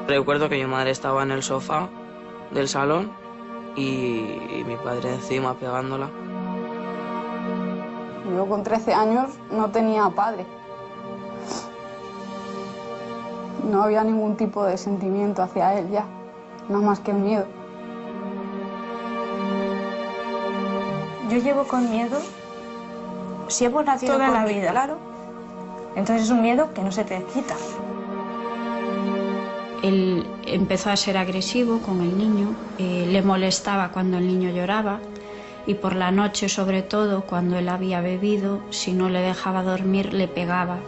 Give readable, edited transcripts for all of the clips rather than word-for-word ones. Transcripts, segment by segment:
Recuerdo que mi madre estaba en el sofá del salón y mi padre encima pegándola. Yo con 13 años no tenía padre. No había ningún tipo de sentimiento hacia él ya, no más que el miedo. Yo llevo con miedo Si hemos nacido toda con la miedo, vida. claro. Entonces es un miedo que no se te quita. Él empezó a ser agresivo con el niño, le molestaba cuando el niño lloraba y por la noche, sobre todo, cuando él había bebido, si no le dejaba dormir, le pegaba.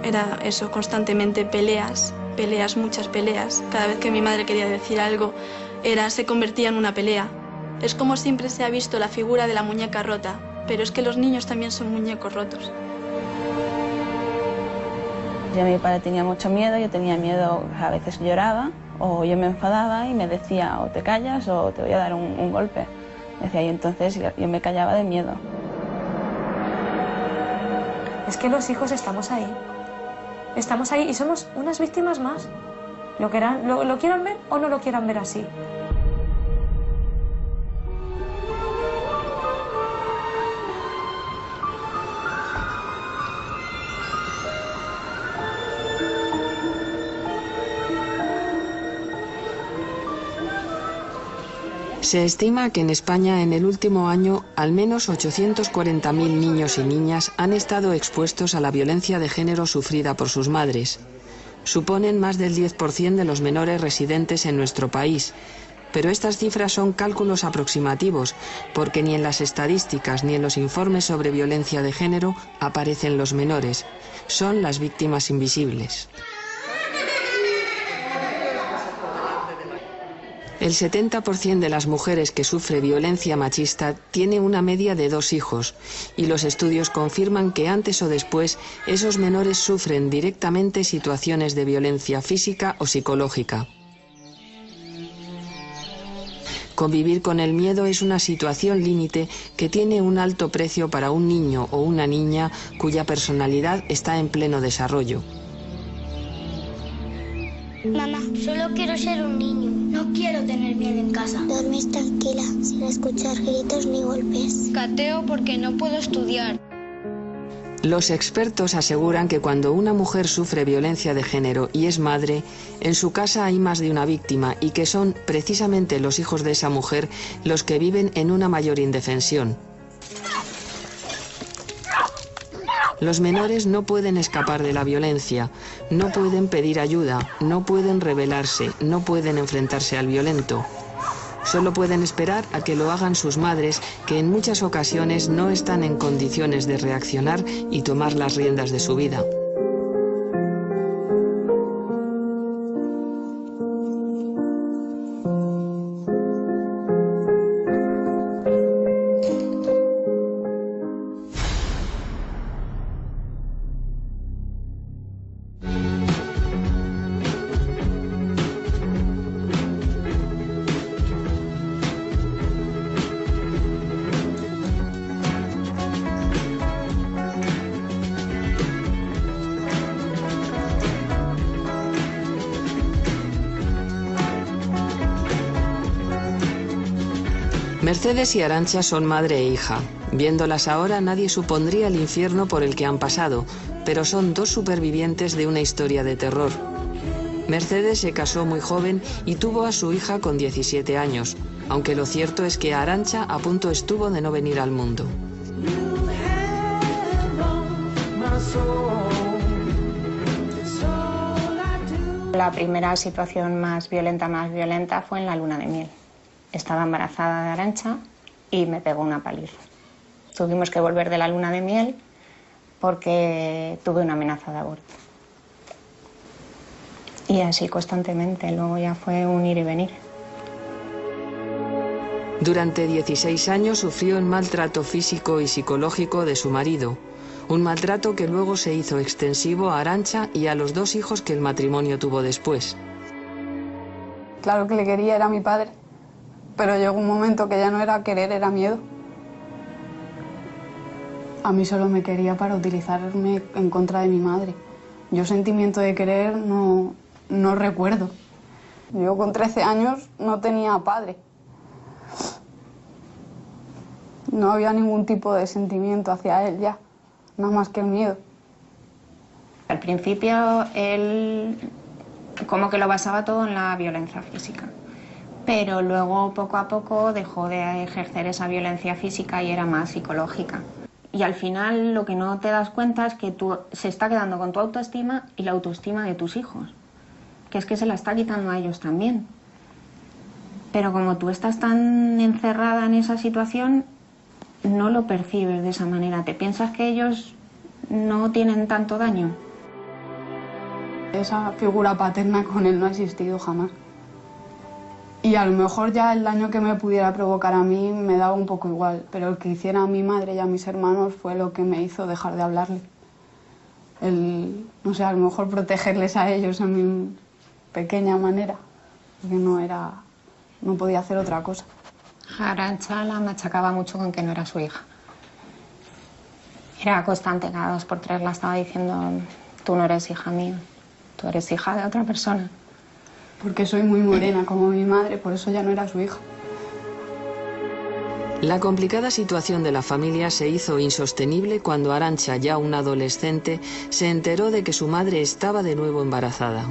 Era eso, constantemente peleas, muchas peleas. Cada vez que mi madre quería decir algo, se convertía en una pelea. Es como siempre se ha visto la figura de la muñeca rota, pero es que los niños también son muñecos rotos. Yo, mi padre tenía mucho miedo, yo tenía miedo, a veces lloraba o yo me enfadaba y me decía o te callas o te voy a dar un golpe. Decía, y entonces yo me callaba de miedo. Es que los hijos estamos ahí y somos unas víctimas más. Lo quieran ver o no lo quieran ver así. Se estima que en España en el último año al menos 840.000 niños y niñas han estado expuestos a la violencia de género sufrida por sus madres. Suponen más del 10% de los menores residentes en nuestro país, pero estas cifras son cálculos aproximativos porque ni en las estadísticas ni en los informes sobre violencia de género aparecen los menores, son las víctimas invisibles. El 70% de las mujeres que sufre violencia machista tiene una media de 2 hijos y los estudios confirman que antes o después esos menores sufren directamente situaciones de violencia física o psicológica. Convivir con el miedo es una situación límite que tiene un alto precio para un niño o una niña cuya personalidad está en pleno desarrollo. Mamá, solo quiero ser un niño. No quiero tener miedo en casa. Dormir tranquila, sin escuchar gritos ni golpes. Cateo porque no puedo estudiar. Los expertos aseguran que cuando una mujer sufre violencia de género y es madre, en su casa hay más de una víctima y que son precisamente los hijos de esa mujer los que viven en una mayor indefensión. Los menores no pueden escapar de la violencia, no pueden pedir ayuda, no pueden rebelarse, no pueden enfrentarse al violento. Solo pueden esperar a que lo hagan sus madres, que en muchas ocasiones no están en condiciones de reaccionar y tomar las riendas de su vida. Mercedes y Arantxa son madre e hija. Viéndolas ahora nadie supondría el infierno por el que han pasado, pero son 2 supervivientes de una historia de terror. Mercedes se casó muy joven y tuvo a su hija con 17 años, aunque lo cierto es que Arantxa a punto estuvo de no venir al mundo. La primera situación más violenta fue en la luna de miel. Estaba embarazada de Arantxa y me pegó una paliza. Tuvimos que volver de la luna de miel porque tuve una amenaza de aborto. Y así constantemente, luego ya fue un ir y venir. Durante 16 años sufrió el maltrato físico y psicológico de su marido, un maltrato que luego se hizo extensivo a Arantxa y a los 2 hijos que el matrimonio tuvo después. Claro que le quería, era mi padre, pero llegó un momento que ya no era querer, era miedo. A mí solo me quería para utilizarme en contra de mi madre, Yo sentimiento de querer no recuerdo. Yo con 13 años no tenía padre. No había ningún tipo de sentimiento hacia él ya, nada más que el miedo. Al principio él como que lo basaba todo en la violencia física, pero luego poco a poco dejó de ejercer esa violencia física y era más psicológica. Y al final lo que no te das cuenta es que se está quedando con tu autoestima y la autoestima de tus hijos, que es que se la está quitando a ellos también. Pero como tú estás tan encerrada en esa situación, no lo percibes de esa manera. Te piensas que ellos no tienen tanto daño. Esa figura paterna con él no ha existido jamás. Y a lo mejor ya el daño que me pudiera provocar a mí me daba un poco igual, pero el que hiciera a mi madre y a mis hermanos fue lo que me hizo dejar de hablarle. No sé, a lo mejor protegerles a ellos en mi pequeña manera, porque no podía hacer otra cosa. Arantxa la machacaba mucho con que no era su hija. Era constante, cada 2 por 3 la estaba diciendo: tú no eres hija mía, tú eres hija de otra persona. Porque soy muy morena como mi madre, por eso ya no era su hija. La complicada situación de la familia se hizo insostenible cuando Arantxa, ya una adolescente, se enteró de que su madre estaba de nuevo embarazada.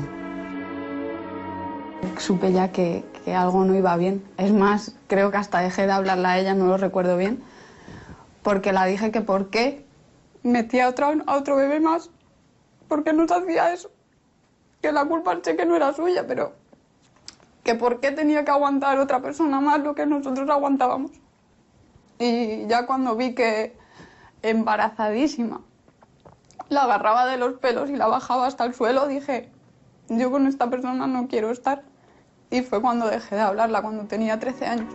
Supe ya que algo no iba bien. Es más, creo que hasta dejé de hablarle a ella, no lo recuerdo bien, porque la dije que por qué metía a otro bebé más, porque nos hacía eso. Que la culpa sé que no era suya, pero que por qué tenía que aguantar otra persona más lo que nosotros aguantábamos. Y ya cuando vi que embarazadísima la agarraba de los pelos y la bajaba hasta el suelo, dije: yo con esta persona no quiero estar. Y fue cuando dejé de hablarla, cuando tenía 13 años.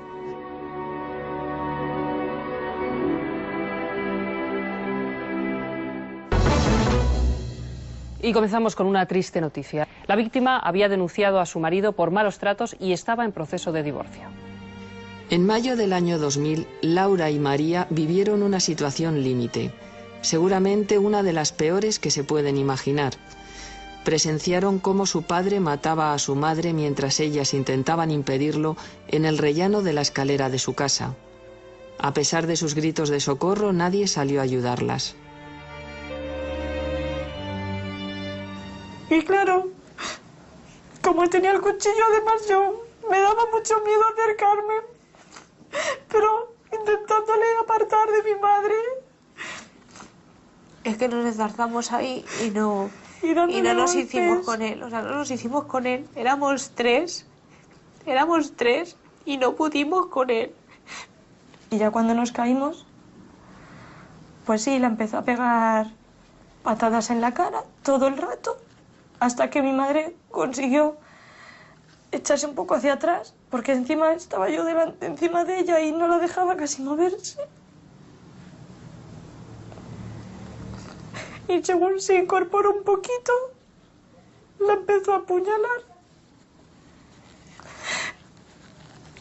Y comenzamos con una triste noticia. La víctima había denunciado a su marido por malos tratos y estaba en proceso de divorcio. En mayo del año 2000, Laura y María vivieron una situación límite, seguramente una de las peores que se pueden imaginar. Presenciaron cómo su padre mataba a su madre mientras ellas intentaban impedirlo en el rellano de la escalera de su casa. A pesar de sus gritos de socorro, nadie salió a ayudarlas. Y claro, como tenía el cuchillo, además yo me daba mucho miedo acercarme, pero intentándole apartar de mi madre. Es que nos enzarzamos ahí y no nos hicimos con él. O sea, no nos hicimos con él. Éramos tres y no pudimos con él. Y ya cuando nos caímos, pues sí, la empezó a pegar patadas en la cara todo el rato, hasta que mi madre consiguió echarse un poco hacia atrás, porque encima estaba yo encima de ella y no la dejaba casi moverse. Y según se incorporó un poquito, la empezó a apuñalar.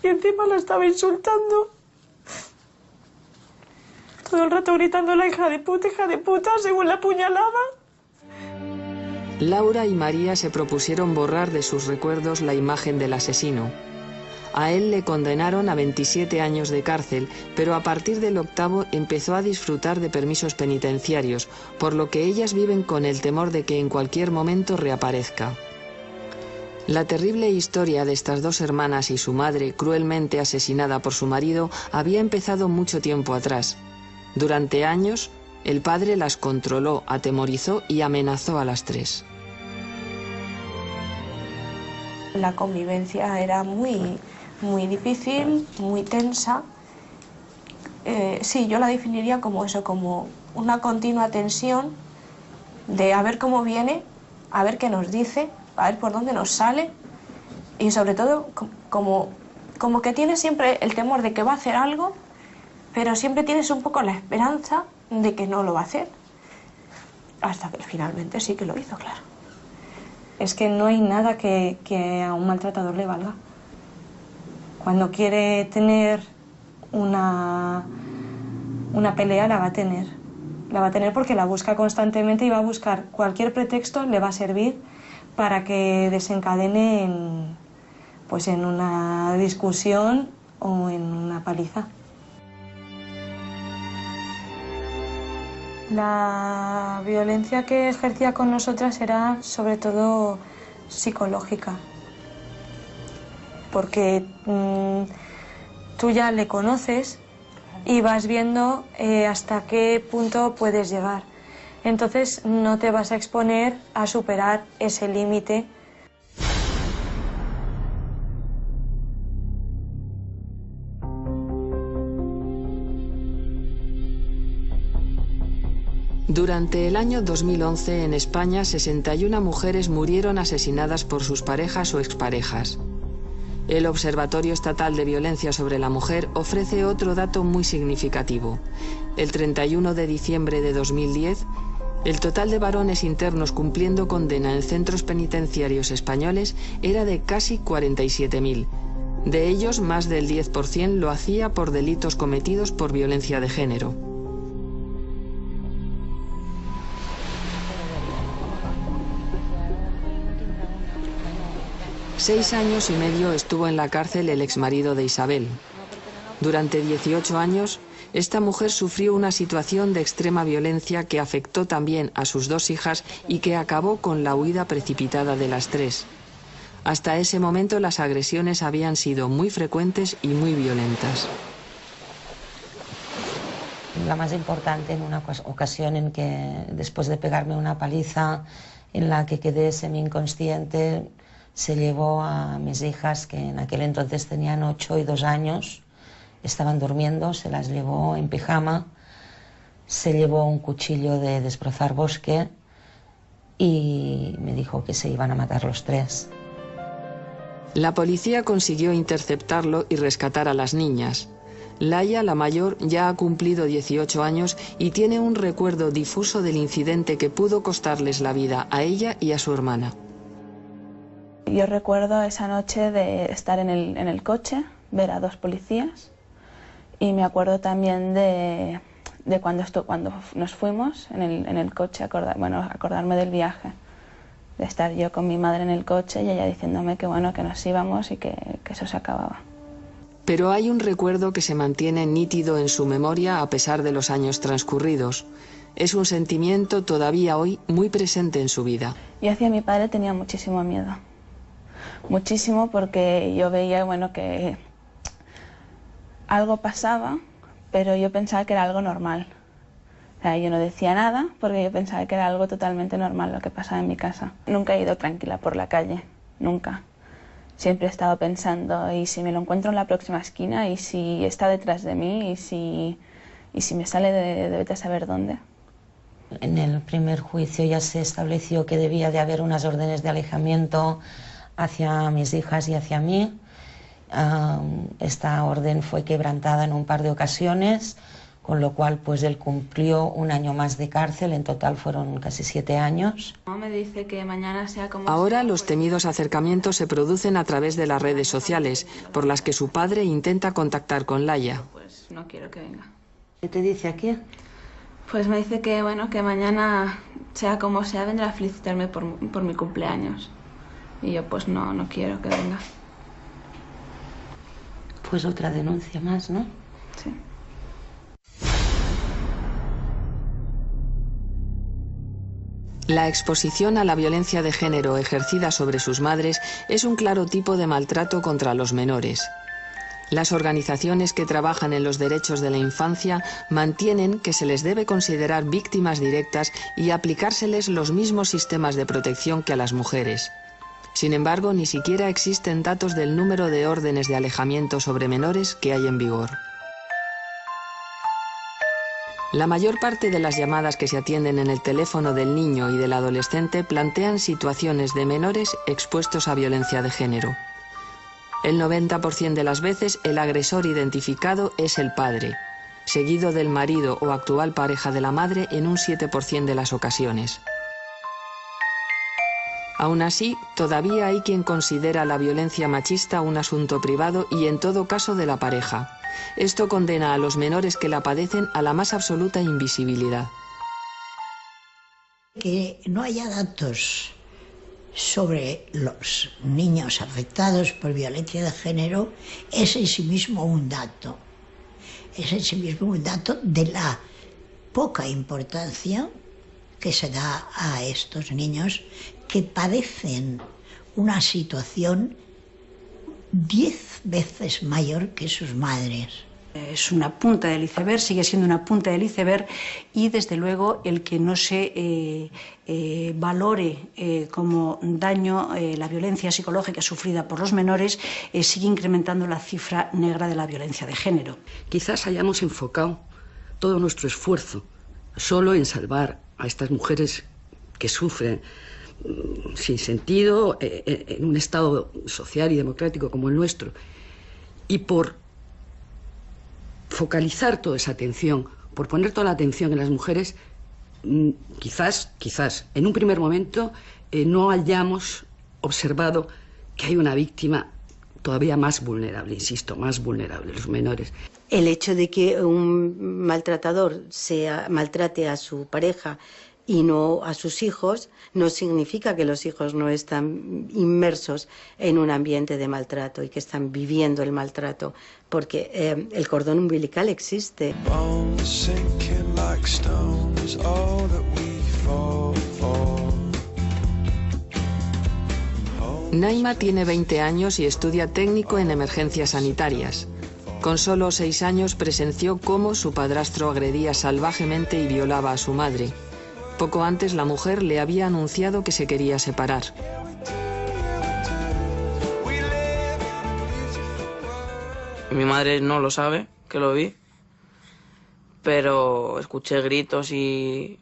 Y encima la estaba insultando. Todo el rato gritando la hija de puta, según la apuñalaba. Laura y María se propusieron borrar de sus recuerdos la imagen del asesino. A él le condenaron a 27 años de cárcel, pero a partir del 8º empezó a disfrutar de permisos penitenciarios, por lo que ellas viven con el temor de que en cualquier momento reaparezca. La terrible historia de estas dos hermanas y su madre, cruelmente asesinada por su marido, había empezado mucho tiempo atrás. Durante años, el padre las controló, atemorizó y amenazó a las tres. La convivencia era muy difícil, muy tensa. Sí, yo la definiría como eso, como una continua tensión de a ver cómo viene, a ver qué nos dice, a ver por dónde nos sale y sobre todo como que tienes siempre el temor de que va a hacer algo, pero siempre tienes un poco la esperanza de que no lo va a hacer. Hasta que finalmente sí que lo hizo, claro. Es que no hay nada que a un maltratador le valga. Cuando quiere tener una pelea, la va a tener. La va a tener porque la busca constantemente y va a buscar cualquier pretexto, le va a servir para que desencadene en una discusión o en una paliza. La violencia que ejercía con nosotras era sobre todo psicológica, porque tú ya le conoces y vas viendo hasta qué punto puedes llegar. Entonces no te vas a exponer a superar ese límite. Durante el año 2011 en España 61 mujeres murieron asesinadas por sus parejas o exparejas. El Observatorio Estatal de Violencia sobre la Mujer ofrece otro dato muy significativo. El 31 de diciembre de 2010, el total de varones internos cumpliendo condena en centros penitenciarios españoles era de casi 47.000. De ellos, más del 10% lo hacía por delitos cometidos por violencia de género. Seis años y medio estuvo en la cárcel el exmarido de Isabel. Durante 18 años, esta mujer sufrió una situación de extrema violencia que afectó también a sus dos hijas y que acabó con la huida precipitada de las tres. Hasta ese momento las agresiones habían sido muy frecuentes y muy violentas. La más importante en una ocasión en que, después de pegarme una paliza en la que quedé semi-inconsciente, se llevó a mis hijas, que en aquel entonces tenían 8 y 2 años, estaban durmiendo, se las llevó en pijama, se llevó un cuchillo de desbrozar bosque y me dijo que se iban a matar los tres. La policía consiguió interceptarlo y rescatar a las niñas. Laia, la mayor, ya ha cumplido 18 años y tiene un recuerdo difuso del incidente que pudo costarles la vida a ella y a su hermana. Yo recuerdo esa noche de estar en el coche, ver a 2 policías, y me acuerdo también de cuando nos fuimos en el coche, acordarme del viaje, de estar yo con mi madre en el coche y ella diciéndome que nos íbamos y que eso se acababa. Pero hay un recuerdo que se mantiene nítido en su memoria a pesar de los años transcurridos. Es un sentimiento todavía hoy muy presente en su vida. Yo hacia mi padre tenía muchísimo miedo. Muchísimo, porque yo veía que algo pasaba, pero yo pensaba que era algo normal. O sea, yo no decía nada porque yo pensaba que era algo totalmente normal lo que pasaba en mi casa. Nunca he ido tranquila por la calle, nunca. Siempre he estado pensando, ¿y si me lo encuentro en la próxima esquina? ¿Y si está detrás de mí? ¿Y si me sale de vete a saber dónde? En el primer juicio ya se estableció que debía de haber unas órdenes de alejamiento hacia mis hijas y hacia mí. Esta orden fue quebrantada en un par de ocasiones, con lo cual pues él cumplió 1 año más de cárcel, en total fueron casi 7 años. Me dice que mañana sea como Ahora los temidos acercamientos se producen a través de las redes sociales, por las que su padre intenta contactar con Laia. Pues no quiero que venga. ¿Qué te dice aquí? Pues me dice que que mañana sea como sea, vendrá a felicitarme por mi cumpleaños. Y yo pues no quiero que venga. Pues otra denuncia más, ¿no? Sí. La exposición a la violencia de género ejercida sobre sus madres es un claro tipo de maltrato contra los menores. Las organizaciones que trabajan en los derechos de la infancia mantienen que se les debe considerar víctimas directas y aplicárseles los mismos sistemas de protección que a las mujeres. Sin embargo, ni siquiera existen datos del número de órdenes de alejamiento sobre menores que hay en vigor. La mayor parte de las llamadas que se atienden en el teléfono del niño y del adolescente plantean situaciones de menores expuestos a violencia de género. El 90% de las veces el agresor identificado es el padre, seguido del marido o actual pareja de la madre en un 7% de las ocasiones. Aún así, todavía hay quien considera la violencia machista un asunto privado y en todo caso de la pareja. Esto condena a los menores que la padecen a la más absoluta invisibilidad. Que no haya datos sobre los niños afectados por violencia de género es en sí mismo un dato. Es en sí mismo un dato de la poca importancia que se da a estos niños que padecen una situación 10 veces mayor que sus madres. Es una punta del iceberg, sigue siendo una punta del iceberg, y desde luego el que no se valore como daño la violencia psicológica sufrida por los menores sigue incrementando la cifra negra de la violencia de género. Quizás hayamos enfocado todo nuestro esfuerzo solo en salvar a estas mujeres que sufren sin sentido en un Estado social y democrático como el nuestro, y por focalizar toda esa atención, por poner toda la atención en las mujeres, quizás, en un primer momento no hayamos observado que hay una víctima todavía más vulnerable, insisto, más vulnerable, los menores. El hecho de que un maltratador maltrate a su pareja y no a sus hijos, no significa que los hijos no están inmersos en un ambiente de maltrato y que están viviendo el maltrato, porque el cordón umbilical existe. Naima tiene 20 años y estudia técnico en emergencias sanitarias. Con solo 6 años presenció cómo su padrastro agredía salvajemente y violaba a su madre. Poco antes la mujer le había anunciado que se quería separar. Mi madre no lo sabe, que lo vi, pero escuché gritos y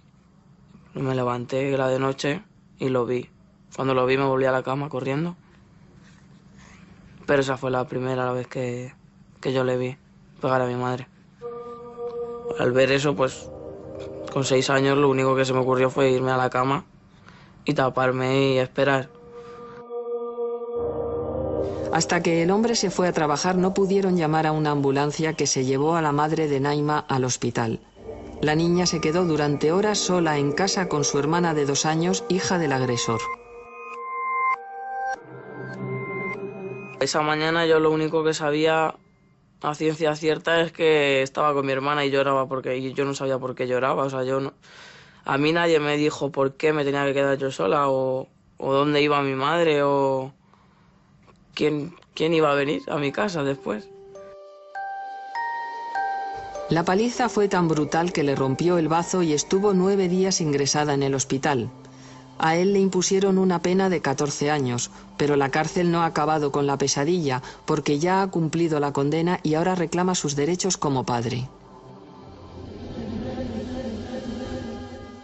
me levanté, era de noche, y lo vi. Cuando lo vi me volví a la cama corriendo, pero esa fue la primera vez que yo le vi pegar a mi madre. Al ver eso, pues con 6 años lo único que se me ocurrió fue irme a la cama y taparme y esperar. Hasta que el hombre se fue a trabajar no pudieron llamar a una ambulancia que se llevó a la madre de Naima al hospital. La niña se quedó durante horas sola en casa con su hermana de 2 años, hija del agresor. Esa mañana yo lo único que sabía a ciencia cierta es que estaba con mi hermana y lloraba y yo no sabía por qué lloraba. O sea, a mí nadie me dijo por qué me tenía que quedar yo sola o dónde iba mi madre o quién iba a venir a mi casa después. La paliza fue tan brutal que le rompió el bazo y estuvo 9 días ingresada en el hospital. A él le impusieron una pena de 14 años, pero la cárcel no ha acabado con la pesadilla porque ya ha cumplido la condena y ahora reclama sus derechos como padre.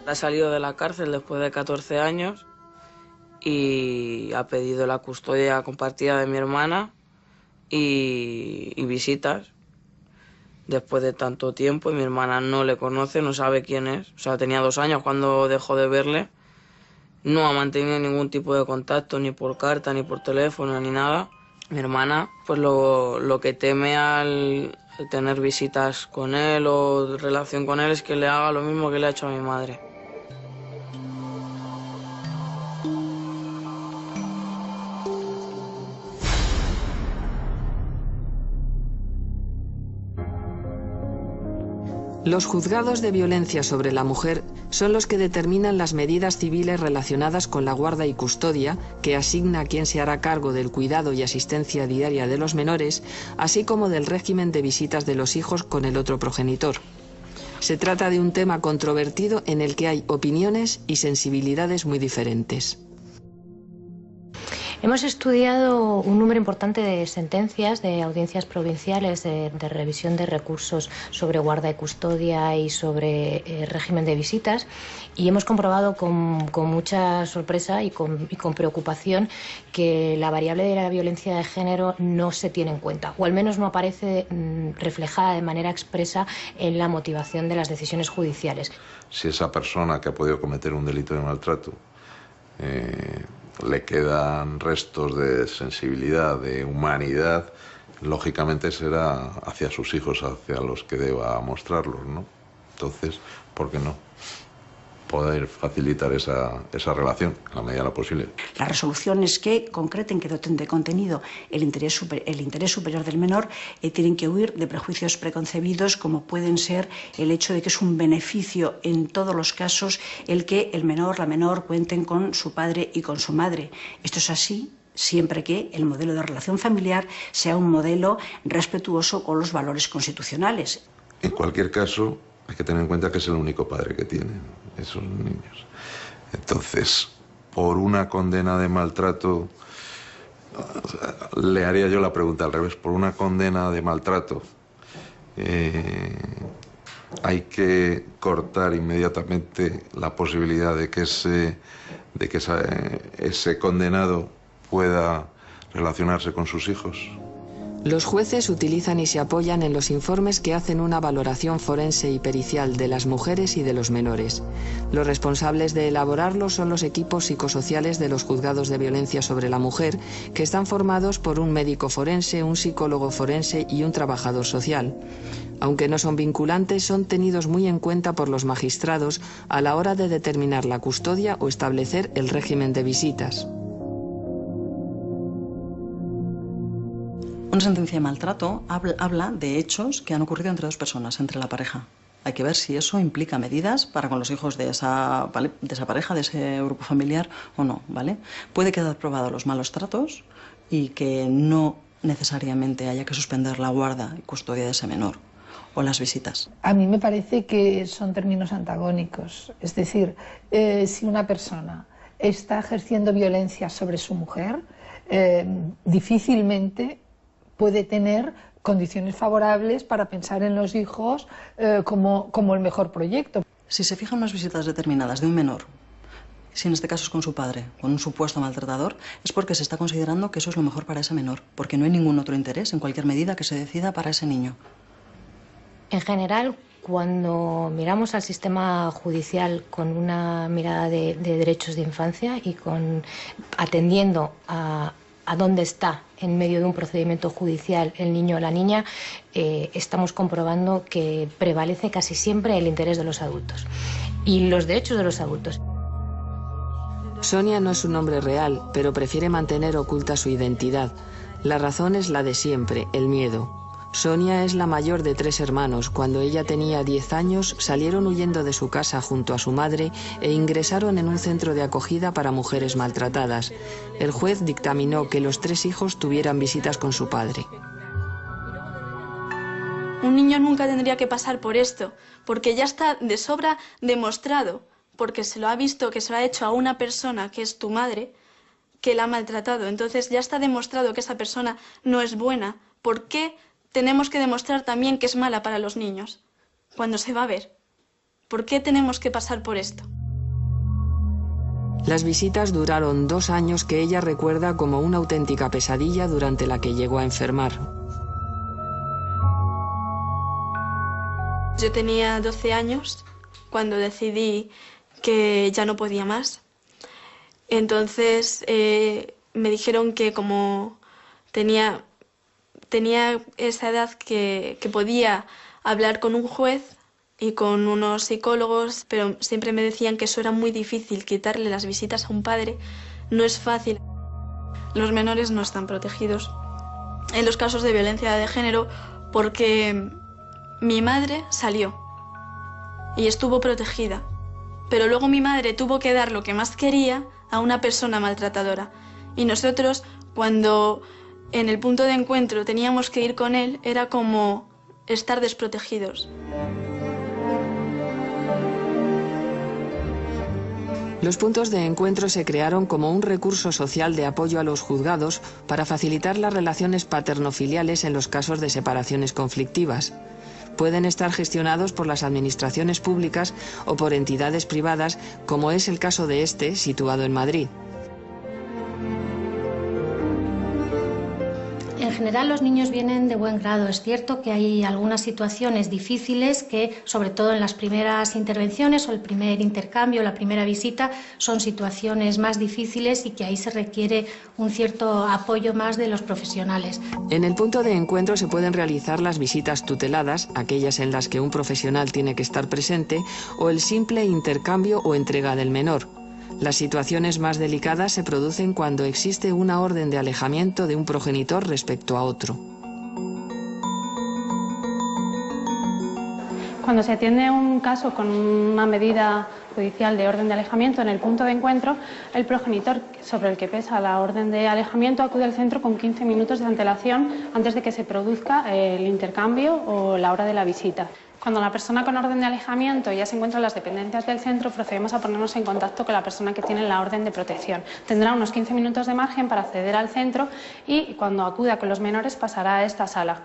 Ha salido de la cárcel después de 14 años y ha pedido la custodia compartida de mi hermana y visitas. Después de tanto tiempo, y mi hermana no le conoce, no sabe quién es. O sea, tenía 2 años cuando dejó de verle. No ha mantenido ningún tipo de contacto, ni por carta, ni por teléfono, ni nada. Mi hermana, pues lo que teme al tener visitas con él o relación con él es que le haga lo mismo que le ha hecho a mi madre. Los juzgados de violencia sobre la mujer son los que determinan las medidas civiles relacionadas con la guarda y custodia, que asigna a quien se hará cargo del cuidado y asistencia diaria de los menores, así como del régimen de visitas de los hijos con el otro progenitor. Se trata de un tema controvertido en el que hay opiniones y sensibilidades muy diferentes. Hemos estudiado un número importante de sentencias de audiencias provinciales de revisión de recursos sobre guarda y custodia y sobre régimen de visitas, y hemos comprobado con mucha sorpresa y con preocupación que la variable de la violencia de género no se tiene en cuenta, o al menos no aparece reflejada de manera expresa en la motivación de las decisiones judiciales. Si esa persona que ha podido cometer un delito de maltrato le quedan restos de sensibilidad, de humanidad, lógicamente será hacia sus hijos, hacia los que deba mostrarlos, ¿no? Entonces, ¿por qué no? poder facilitar esa relación en la medida de lo posible. Las resoluciones que concreten, que doten de contenido el interés superior del menor, tienen que huir de prejuicios preconcebidos, como pueden ser el hecho de que es un beneficio en todos los casos el que el menor, la menor, cuenten con su padre y con su madre. Esto es así siempre que el modelo de relación familiar sea un modelo respetuoso con los valores constitucionales. En cualquier caso, hay que tener en cuenta que es el único padre que tienen esos niños. Entonces, por una condena de maltrato, le haría yo la pregunta al revés, por una condena de maltrato, hay que cortar inmediatamente la posibilidad de que ese condenado pueda relacionarse con sus hijos. Los jueces utilizan y se apoyan en los informes que hacen una valoración forense y pericial de las mujeres y de los menores. Los responsables de elaborarlos son los equipos psicosociales de los juzgados de violencia sobre la mujer, que están formados por un médico forense, un psicólogo forense y un trabajador social. Aunque no son vinculantes, son tenidos muy en cuenta por los magistrados a la hora de determinar la custodia o establecer el régimen de visitas. Una sentencia de maltrato habla de hechos que han ocurrido entre dos personas, entre la pareja. Hay que ver si eso implica medidas para con los hijos de esa pareja, de ese grupo familiar o no, ¿vale? Puede quedar probado los malos tratos y que no necesariamente haya que suspender la guarda y custodia de ese menor o las visitas. A mí me parece que son términos antagónicos. Es decir, si una persona está ejerciendo violencia sobre su mujer, difícilmente puede tener condiciones favorables para pensar en los hijos como el mejor proyecto. Si se fijan unas visitas determinadas de un menor, si en este caso es con su padre, con un supuesto maltratador, es porque se está considerando que eso es lo mejor para ese menor, porque no hay ningún otro interés en cualquier medida que se decida para ese niño. En general, cuando miramos al sistema judicial con una mirada de derechos de infancia y atendiendo a dónde está en medio de un procedimiento judicial el niño o la niña, estamos comprobando que prevalece casi siempre el interés de los adultos y los derechos de los adultos. Sonia no es un nombre real, pero prefiere mantener oculta su identidad. La razón es la de siempre, el miedo. Sonia es la mayor de 3 hermanos. Cuando ella tenía 10 años, salieron huyendo de su casa junto a su madre e ingresaron en un centro de acogida para mujeres maltratadas. El juez dictaminó que los 3 hijos tuvieran visitas con su padre. Un niño nunca tendría que pasar por esto, porque ya está de sobra demostrado, porque se lo ha visto, que se lo ha hecho a una persona que es tu madre, que la ha maltratado. Entonces ya está demostrado que esa persona no es buena. ¿Por qué tenemos que demostrar también que es mala para los niños cuando se va a ver? ¿Por qué tenemos que pasar por esto? Las visitas duraron 2 años que ella recuerda como una auténtica pesadilla durante la que llegó a enfermar. Yo tenía 12 años cuando decidí que ya no podía más. Entonces me dijeron que como tenía esa edad que podía hablar con un juez y con unos psicólogos, pero siempre me decían que eso era muy difícil, quitarle las visitas a un padre no es fácil. Los menores no están protegidos en los casos de violencia de género porque mi madre salió y estuvo protegida, pero luego mi madre tuvo que dar lo que más quería a una persona maltratadora y nosotros cuando en el punto de encuentro teníamos que ir con él, era como estar desprotegidos. Los puntos de encuentro se crearon como un recurso social de apoyo a los juzgados para facilitar las relaciones paterno-filiales en los casos de separaciones conflictivas. Pueden estar gestionados por las administraciones públicas o por entidades privadas, como es el caso de este, situado en Madrid. En general los niños vienen de buen grado. Es cierto que hay algunas situaciones difíciles que, sobre todo en las primeras intervenciones o el primer intercambio, la primera visita, son situaciones más difíciles y que ahí se requiere un cierto apoyo más de los profesionales. En el punto de encuentro se pueden realizar las visitas tuteladas, aquellas en las que un profesional tiene que estar presente, o el simple intercambio o entrega del menor. Las situaciones más delicadas se producen cuando existe una orden de alejamiento de un progenitor respecto a otro. Cuando se atiende un caso con una medida judicial de orden de alejamiento en el punto de encuentro, el progenitor sobre el que pesa la orden de alejamiento acude al centro con 15 minutos de antelación antes de que se produzca el intercambio o la hora de la visita. Cuando la persona con orden de alejamiento ya se encuentra en las dependencias del centro, procedemos a ponernos en contacto con la persona que tiene la orden de protección. Tendrá unos 15 minutos de margen para acceder al centro y cuando acuda con los menores pasará a esta sala,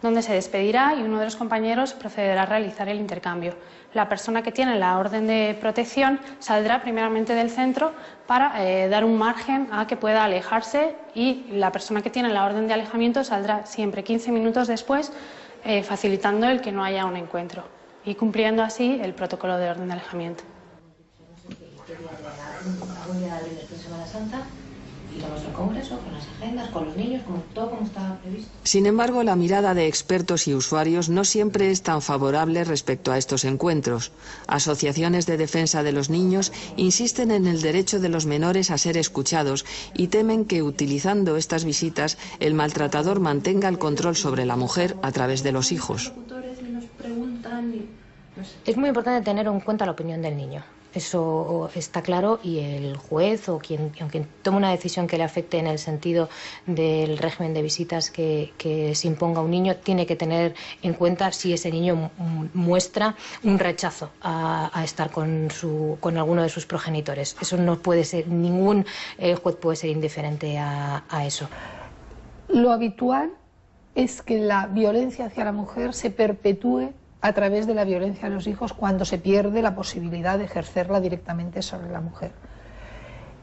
donde se despedirá y uno de los compañeros procederá a realizar el intercambio. La persona que tiene la orden de protección saldrá primeramente del centro para dar un margen a que pueda alejarse y la persona que tiene la orden de alejamiento saldrá siempre 15 minutos después, facilitando el que no haya un encuentro y cumpliendo así el protocolo de orden de alejamiento. Un día después de Semana Santa íbamos al congreso con las agendas, con los niños, todo como estaba previsto. Sin embargo, la mirada de expertos y usuarios no siempre es tan favorable respecto a estos encuentros. Asociaciones de defensa de los niños insisten en el derecho de los menores a ser escuchados y temen que, utilizando estas visitas, el maltratador mantenga el control sobre la mujer a través de los hijos. Es muy importante tener en cuenta la opinión del niño. Eso está claro y el juez o quien tome una decisión que le afecte en el sentido del régimen de visitas que se imponga a un niño tiene que tener en cuenta si ese niño muestra un rechazo a estar con alguno de sus progenitores. Eso no puede ser, ningún juez puede ser indiferente a eso. Lo habitual es que la violencia hacia la mujer se perpetúe a través de la violencia a los hijos cuando se pierde la posibilidad de ejercerla directamente sobre la mujer.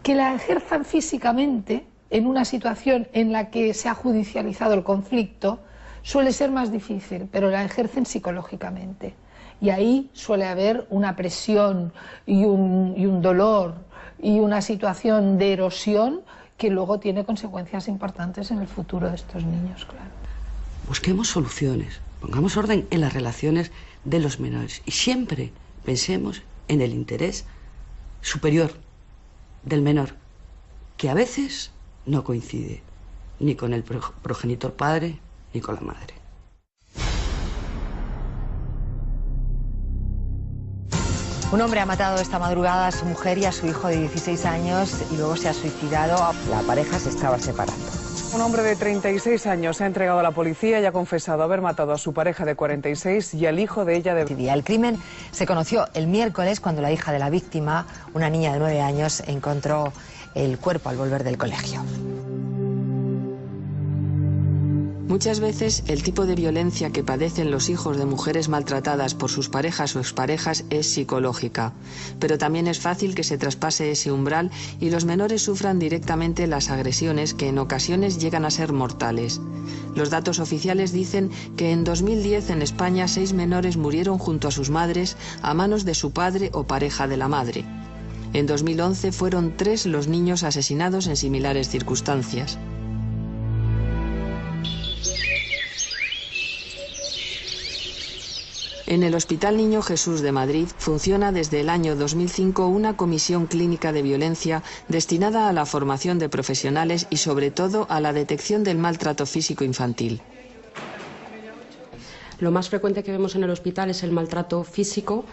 Que la ejerzan físicamente en una situación en la que se ha judicializado el conflicto suele ser más difícil, pero la ejercen psicológicamente. Y ahí suele haber una presión y un dolor y una situación de erosión que luego tiene consecuencias importantes en el futuro de estos niños, claro. Busquemos soluciones. Pongamos orden en las relaciones de los menores y siempre pensemos en el interés superior del menor, que a veces no coincide ni con el progenitor padre ni con la madre. Un hombre ha matado esta madrugada a su mujer y a su hijo de 16 años y luego se ha suicidado. La pareja se estaba separando. Un hombre de 36 años se ha entregado a la policía y ha confesado haber matado a su pareja de 46 y al hijo de ella de... El crimen se conoció el miércoles cuando la hija de la víctima, una niña de 9 años, encontró el cuerpo al volver del colegio. Muchas veces el tipo de violencia que padecen los hijos de mujeres maltratadas por sus parejas o exparejas es psicológica, pero también es fácil que se traspase ese umbral y los menores sufran directamente las agresiones que en ocasiones llegan a ser mortales. Los datos oficiales dicen que en 2010 en España 6 menores murieron junto a sus madres a manos de su padre o pareja de la madre. En 2011 fueron 3 los niños asesinados en similares circunstancias. En el Hospital Niño Jesús de Madrid funciona desde el año 2005 una comisión clínica de violencia destinada a la formación de profesionales y sobre todo a la detección del maltrato físico infantil. Lo más frecuente que vemos en el hospital es el maltrato físico,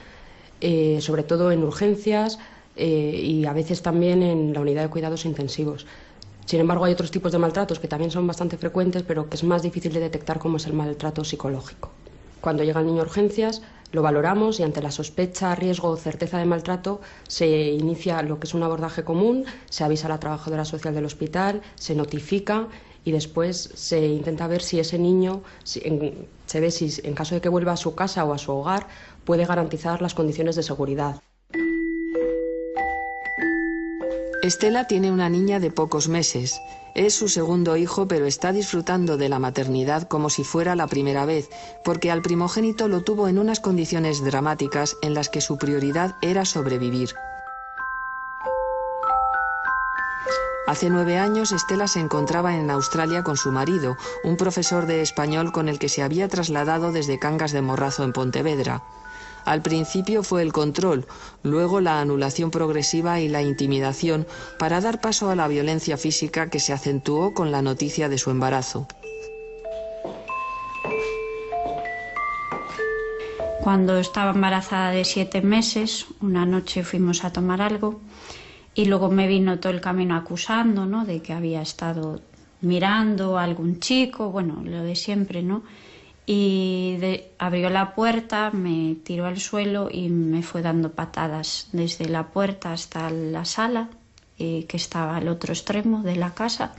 sobre todo en urgencias y a veces también en la unidad de cuidados intensivos. Sin embargo, hay otros tipos de maltratos que también son bastante frecuentes, pero que es más difícil de detectar, como es el maltrato psicológico. Cuando llega el niño a urgencias, lo valoramos y ante la sospecha, riesgo o certeza de maltrato se inicia lo que es un abordaje común, se avisa a la trabajadora social del hospital, se notifica y después se intenta ver si ese niño, se ve si en caso de que vuelva a su casa o a su hogar, puede garantizar las condiciones de seguridad. Estela tiene una niña de pocos meses. Es su segundo hijo, pero está disfrutando de la maternidad como si fuera la primera vez, porque al primogénito lo tuvo en unas condiciones dramáticas en las que su prioridad era sobrevivir. Hace 9 años, Estela se encontraba en Australia con su marido, un profesor de español con el que se había trasladado desde Cangas de Morrazo en Pontevedra. Al principio fue el control, luego la anulación progresiva y la intimidación para dar paso a la violencia física que se acentuó con la noticia de su embarazo. Cuando estaba embarazada de 7 meses, una noche fuimos a tomar algo y luego me vino todo el camino acusando, ¿no?, de que había estado mirando a algún chico, bueno, lo de siempre, ¿no? Y abrió la puerta, me tiró al suelo y me fue dando patadas desde la puerta hasta la sala, que estaba al otro extremo de la casa,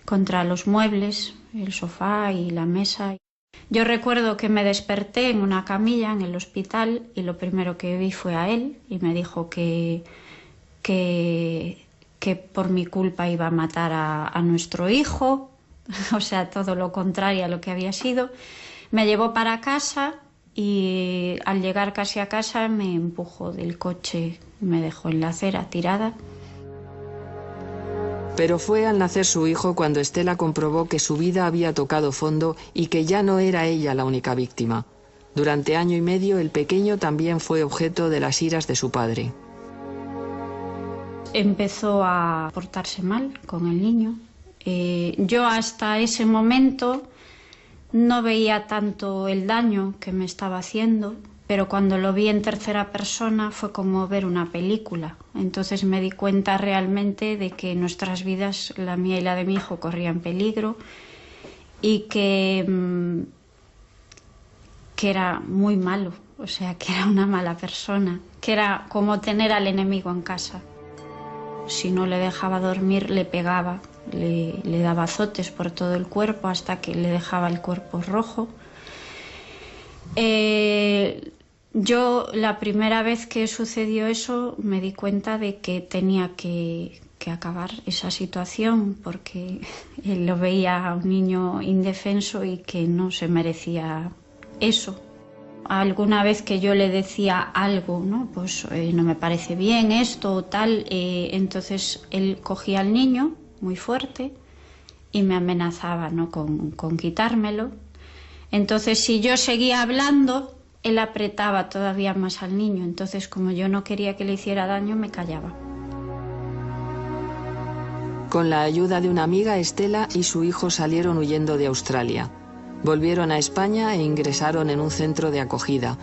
contra los muebles, el sofá y la mesa. Yo recuerdo que me desperté en una camilla en el hospital y lo primero que vi fue a él y me dijo que por mi culpa iba a matar a nuestro hijo, o sea, todo lo contrario a lo que había sido. Me llevó para casa y al llegar casi a casa me empujó del coche, me dejó en la acera tirada. Pero fue al nacer su hijo cuando Estela comprobó que su vida había tocado fondo y que ya no era ella la única víctima. Durante 1 año y medio el pequeño también fue objeto de las iras de su padre. Empezó a portarse mal con el niño. Yo hasta ese momento no veía tanto el daño que me estaba haciendo, pero cuando lo vi en tercera persona fue como ver una película. Entonces me di cuenta realmente de que nuestras vidas, la mía y la de mi hijo, corrían peligro y que era muy malo, o sea, que era una mala persona, que era como tener al enemigo en casa. Si no le dejaba dormir, le pegaba. Le daba azotes por todo el cuerpo hasta que le dejaba el cuerpo rojo. Yo la primera vez que sucedió eso me di cuenta de que tenía que acabar esa situación porque lo veía a un niño indefenso y que no se merecía eso. Alguna vez que yo le decía algo, ¿no?, pues no me parece bien esto o tal, entonces él cogía al niño muy fuerte y me amenazaba, ¿no?, con quitármelo. Entonces, si yo seguía hablando, él apretaba todavía más al niño. Entonces, como yo no quería que le hiciera daño, me callaba. Con la ayuda de una amiga, Estela y su hijo salieron huyendo de Australia. Volvieron a España e ingresaron en un centro de acogida.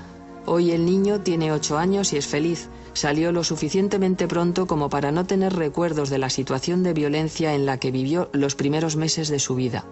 Hoy el niño tiene 8 años y es feliz. Salió lo suficientemente pronto como para no tener recuerdos de la situación de violencia en la que vivió los primeros meses de su vida.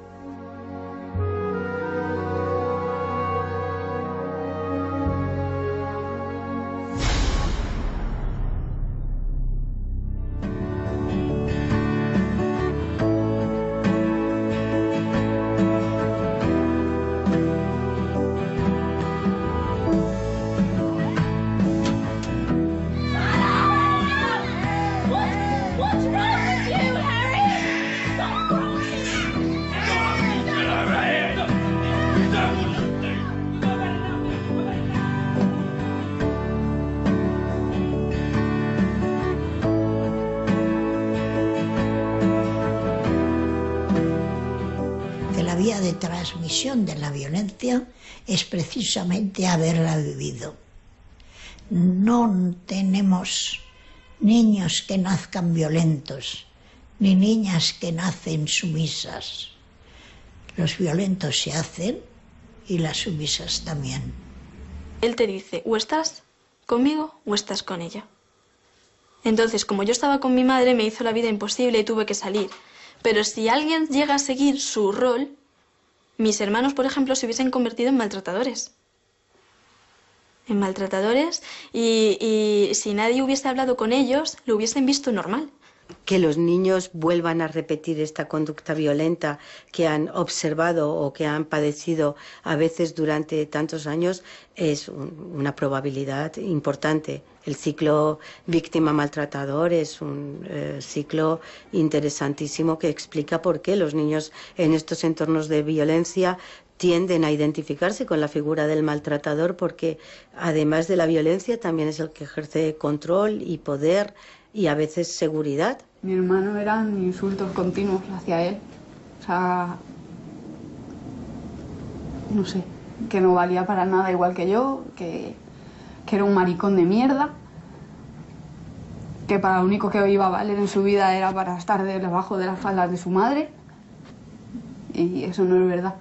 De transmisión de la violencia es precisamente haberla vivido. No tenemos niños que nazcan violentos, ni niñas que nacen sumisas. Los violentos se hacen y las sumisas también. Él te dice, o estás conmigo o estás con ella. Entonces, como yo estaba con mi madre, me hizo la vida imposible y tuve que salir. Pero si alguien llega a seguir su rol, mis hermanos, por ejemplo, se hubiesen convertido en maltratadores. En maltratadores y si nadie hubiese hablado con ellos, lo hubiesen visto normal. que los niños vuelvan a repetir esta conducta violenta que han observado o que han padecido a veces durante tantos años es una probabilidad importante. El ciclo víctima-maltratador es un ciclo interesantísimo que explica por qué los niños en estos entornos de violencia tienden a identificarse con la figura del maltratador, porque además de la violencia también es el que ejerce control y poder y a veces seguridad. Mi hermano eran insultos continuos hacia él, o sea, no sé, que no valía para nada igual que yo, que era un maricón de mierda, que para lo único que iba a valer en su vida era para estar debajo de las faldas de su madre, y eso no es verdad.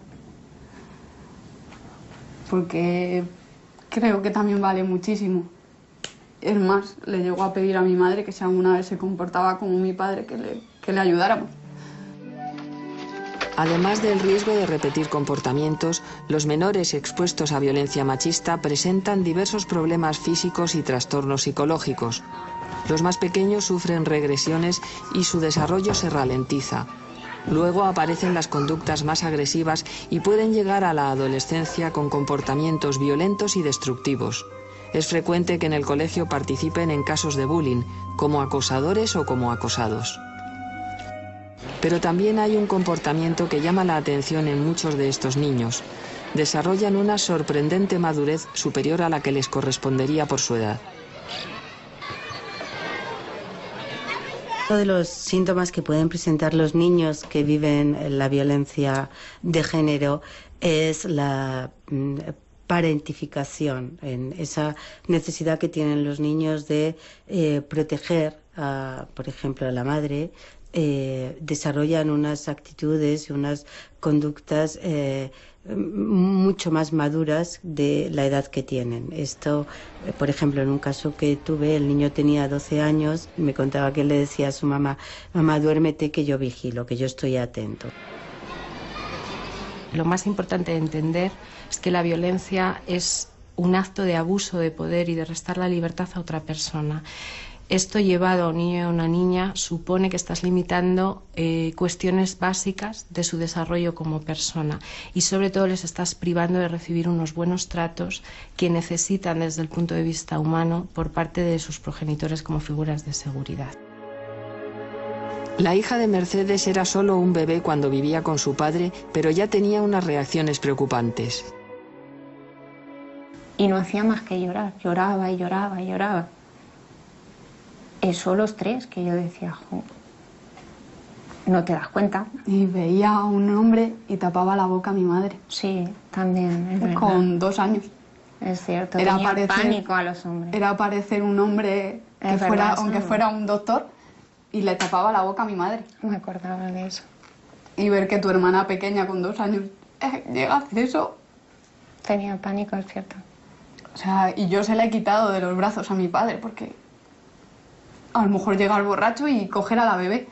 Porque creo que también vale muchísimo. Es más, le llegó a pedir a mi madre que si alguna vez se comportaba como mi padre, que le ayudáramos. Además del riesgo de repetir comportamientos, los menores expuestos a violencia machista presentan diversos problemas físicos y trastornos psicológicos. Los más pequeños sufren regresiones y su desarrollo se ralentiza. Luego aparecen las conductas más agresivas y pueden llegar a la adolescencia con comportamientos violentos y destructivos. Es frecuente que en el colegio participen en casos de bullying, como acosadores o como acosados. Pero también hay un comportamiento que llama la atención en muchos de estos niños. Desarrollan una sorprendente madurez superior a la que les correspondería por su edad. Uno de los síntomas que pueden presentar los niños que viven la violencia de género es la parentificación, en esa necesidad que tienen los niños de proteger, por ejemplo, a la madre. Desarrollan unas actitudes y unas conductas mucho más maduras de la edad que tienen. Esto, por ejemplo, en un caso que tuve, el niño tenía 12 años, me contaba que le decía a su mamá: mamá, duérmete que yo vigilo, que yo estoy atento. Lo más importante de entender es que la violencia es un acto de abuso de poder y de restar la libertad a otra persona. Esto llevado a un niño y a una niña supone que estás limitando cuestiones básicas de su desarrollo como persona y sobre todo les estás privando de recibir unos buenos tratos que necesitan desde el punto de vista humano por parte de sus progenitores como figuras de seguridad. La hija de Mercedes era solo un bebé cuando vivía con su padre, pero ya tenía unas reacciones preocupantes. Y no hacía más que llorar, lloraba y lloraba y lloraba. Eso los tres, que yo decía, no te das cuenta. Y veía a un hombre y tapaba la boca a mi madre. Sí, también, es verdad. Con 2 años. Es cierto, tenía pánico a los hombres. Era parecer un hombre, que fuera, aunque fuera un doctor, y le tapaba la boca a mi madre. Me acordaba de eso. Y ver que tu hermana pequeña con 2 años llega a hacer eso. Tenía pánico, es cierto. O sea, y yo se la he quitado de los brazos a mi padre, porque a lo mejor llega el borracho y coger a la bebé.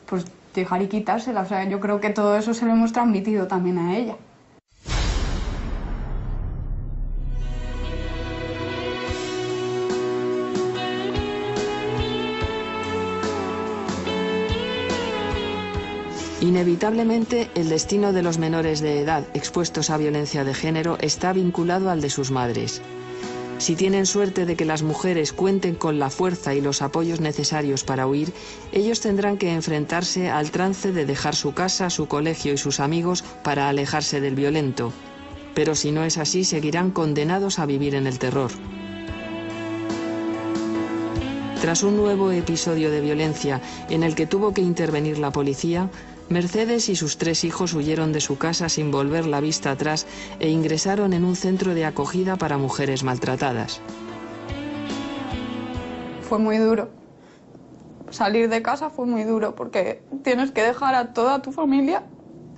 Pues dejar y quitársela. O sea, yo creo que todo eso se lo hemos transmitido también a ella. Inevitablemente, el destino de los menores de edad expuestos a violencia de género está vinculado al de sus madres. Si tienen suerte de que las mujeres cuenten con la fuerza y los apoyos necesarios para huir, ellos tendrán que enfrentarse al trance de dejar su casa, su colegio y sus amigos para alejarse del violento. Pero si no es así, seguirán condenados a vivir en el terror. Tras un nuevo episodio de violencia en el que tuvo que intervenir la policía, Mercedes y sus 3 hijos huyeron de su casa sin volver la vista atrás e ingresaron en un centro de acogida para mujeres maltratadas. Fue muy duro. Salir de casa fue muy duro porque tienes que dejar a toda tu familia,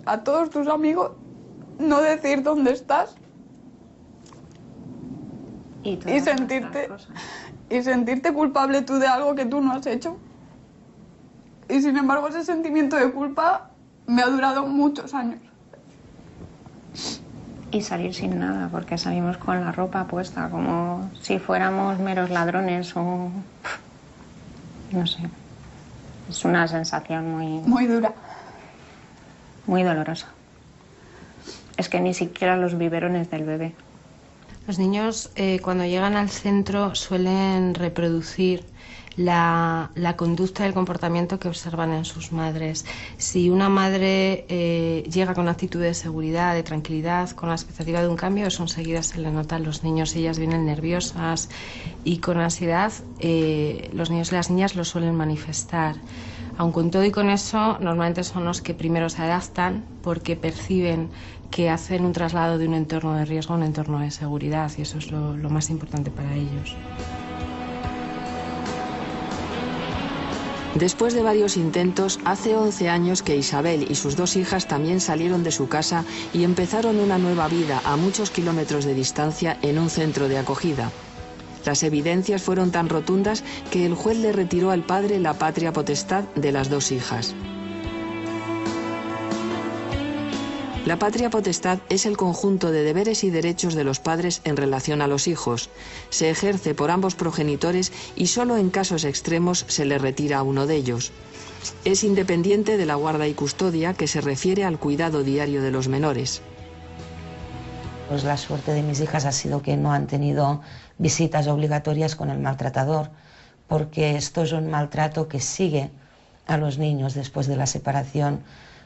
a todos tus amigos, no decir dónde estás y sentirte culpable tú de algo que tú no has hecho. Y sin embargo ese sentimiento de culpa me ha durado muchos años. Y salir sin nada, porque salimos con la ropa puesta, como si fuéramos meros ladrones o... no sé. Es una sensación muy dura. Muy dolorosa. Es que ni siquiera los biberones del bebé. Los niños cuando llegan al centro suelen reproducir la conducta y el comportamiento que observan en sus madres. Si una madre llega con actitud de seguridad, de tranquilidad, con la expectativa de un cambio, eso enseguida se le nota a los niños. Si ellas vienen nerviosas y con ansiedad, los niños y las niñas lo suelen manifestar. Aun con todo y con eso, normalmente son los que primero se adaptan porque perciben que hacen un traslado de un entorno de riesgo a un entorno de seguridad, y eso es lo más importante para ellos. Después de varios intentos, hace 11 años que Isabel y sus 2 hijas también salieron de su casa y empezaron una nueva vida a muchos kilómetros de distancia en un centro de acogida. Las evidencias fueron tan rotundas que el juez le retiró al padre la patria potestad de las 2 hijas. La patria potestad es el conjunto de deberes y derechos de los padres en relación a los hijos. Se ejerce por ambos progenitores y solo en casos extremos se le retira a uno de ellos. Es independiente de la guarda y custodia, que se refiere al cuidado diario de los menores. Pues la suerte de mis hijas ha sido que no han tenido visitas obligatorias con el maltratador, porque esto es un maltrato que sigue a los niños después de la separación.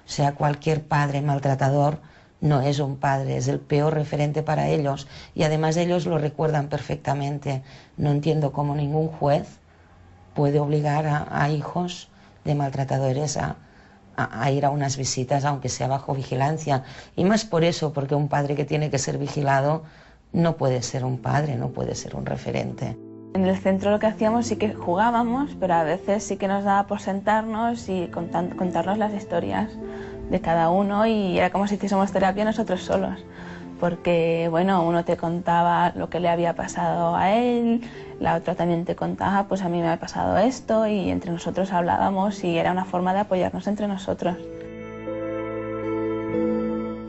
O sea, cualquier padre maltratador no es un padre, es el peor referente para ellos, y además ellos lo recuerdan perfectamente. No entiendo cómo ningún juez puede obligar a hijos de maltratadores a ir a unas visitas, aunque sea bajo vigilancia. Y más por eso, porque un padre que tiene que ser vigilado no puede ser un padre, no puede ser un referente. En el centro lo que hacíamos sí que jugábamos, pero a veces sí que nos daba por sentarnos y contarnos las historias de cada uno, y era como si hiciésemos terapia nosotros solos. Porque, bueno, uno te contaba lo que le había pasado a él, la otra también te contaba, pues a mí me ha pasado esto, y entre nosotros hablábamos y era una forma de apoyarnos entre nosotros.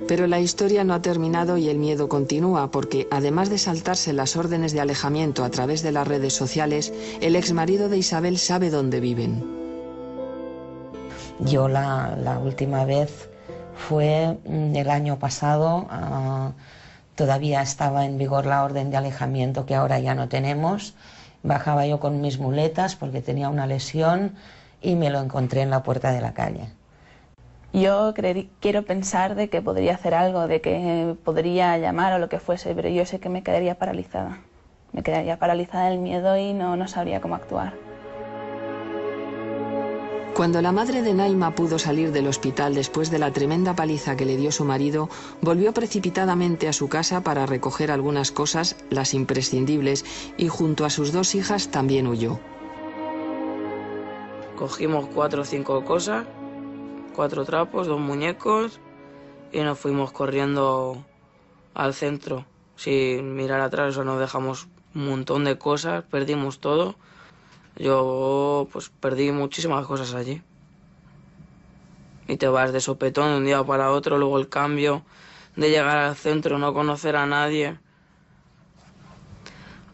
Pero la historia no ha terminado y el miedo continúa, porque además de saltarse las órdenes de alejamiento a través de las redes sociales, el exmarido de Isabel sabe dónde viven. Yo la última vez fue el año pasado, todavía estaba en vigor la orden de alejamiento que ahora ya no tenemos. Bajaba yo con mis muletas porque tenía una lesión y me lo encontré en la puerta de la calle. Yo quiero pensar de que podría hacer algo, de que podría llamar o lo que fuese, pero yo sé que me quedaría paralizada. Me quedaría paralizada del miedo y no sabría cómo actuar. Cuando la madre de Naima pudo salir del hospital después de la tremenda paliza que le dio su marido, volvió precipitadamente a su casa para recoger algunas cosas, las imprescindibles, y junto a sus 2 hijas también huyó. Cogimos 4 o 5 cosas, 4 trapos, 2 muñecos, y nos fuimos corriendo al centro. Sin mirar atrás, eso nos dejamos un montón de cosas, perdimos todo. Yo pues perdí muchísimas cosas allí. Y te vas de sopetón de un día para otro, luego el cambio de llegar al centro, no conocer a nadie.